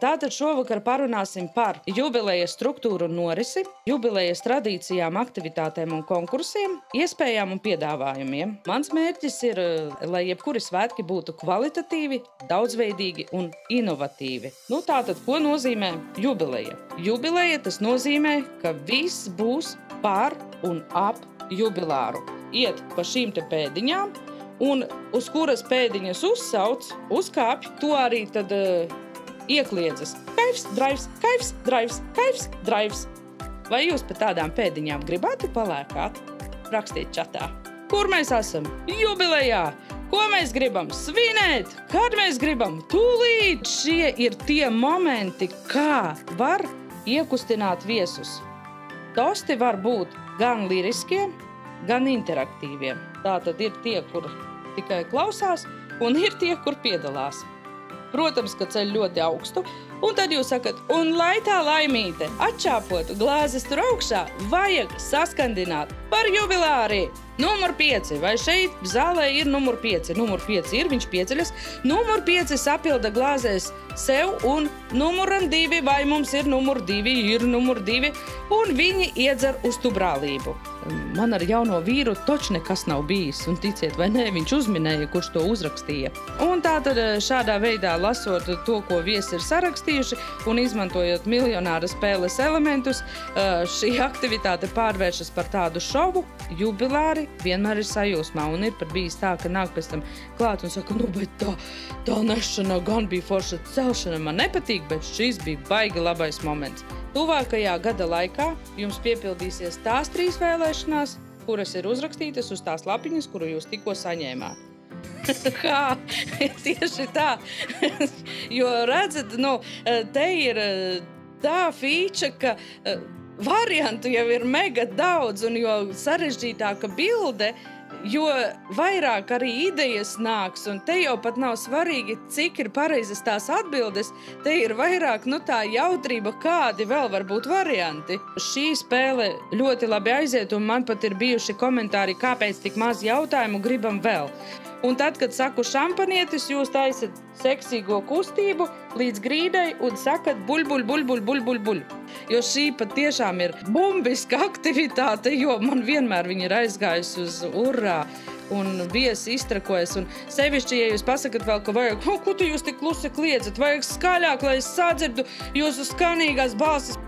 Tātad šovakar parunāsim par jubilejas struktūru un norisi, jubilejas tradīcijām, aktivitātēm un konkursiem, iespējām un piedāvājumiem. Mans mērķis ir, lai jebkuri svētki būtu kvalitatīvi, daudzveidīgi un inovatīvi. Tātad, ko nozīmē jubileja? Jubileja tas nozīmē, ka viss būs pār un ap jubilāru. Iet pa šīm te pēdiņām, un uz kuras pēdiņas uzsauc, uzkāpj, to arī tad iekliedzas. Kaifs, draivs, kaifs, draivs, kaifs, draivs. Vai jūs pa tādām pēdiņām gribētu palēkāt? Rakstiet čatā. Kur mēs esam? Jubilejā! Ko mēs gribam? Svinēt! Kad mēs gribam? Tūlīt! Šie ir tie momenti, kā var iekustināt viesus. Tosti var būt gan liriskie, gan interaktīvie. Tātad ir tie, kur tikai klausās, un ir tie, kur piedalās. Protams, ka ceļ ļoti augstu, un tad jūs sakat, un lai tā laimīte atčāpotu glāzes tur augšā, vajag saskandināt par jubilāri. Numur 5. Vai šeit zālē ir numur 5? Numur 5 ir, viņš pieceļas. Numur 5 sapilda glāzēs sev, un numuram 2, vai mums ir numur 2, ir numur 2, un viņi iedzer uz tu brālību. Man ar jauno vīru toč nekas nav bijis, un ticiet vai nē, viņš uzminēja, kurš to uzrakstīja. Un tātad šādā veidā lasot to, ko viesi ir sarakstījuši, un izmantojot miljonāra spēles elementus, šī aktivitāte pārvēršas par tādu šovu, jubilāri vienmēr ir sajūsmā, un ir pat bijis tā, ka nāk pēc tam klāt un saka, bet tā nešana gan bija forša, celšana man nepatīk, bet šis bija baigi labais moments. Tuvākajā gada laikā jums piepildīsies tās 3 vēlēšanās, kuras ir uzrakstītas uz tās lapiņas, kuru jūs tikko saņēmāt. Kā? Tieši tā. Jo redzat, te ir tā fīča, ka variantu jau ir mega daudz, un jo sarežģītāka bilde, jo vairāk arī idejas nāks, un te jau pat nav svarīgi, cik ir pareizas tās atbildes, te ir vairāk, tā jautrība, kādi vēl var būt varianti. Šī spēle ļoti labi aiziet, un man pat ir bijuši komentāri, kāpēc tik maz jautājumu gribam vēl. Un tad, kad saku šampanietis, jūs taisat seksīgo kustību līdz grīdai un sakat buļ, buļ, buļ, buļ, buļ, buļ, buļ. Jo šī pat tiešām ir bumbiska aktivitāte, jo man vienmēr viņa ir aizgājusi uz urrā un viesi iztrakojas. Un sevišķi, ja jūs pasakat vēl, ka vajag, ko tu jūs tik klusi kliedzat, vajag skaļāk, lai es sadzirdu jūsu skanīgās balsis.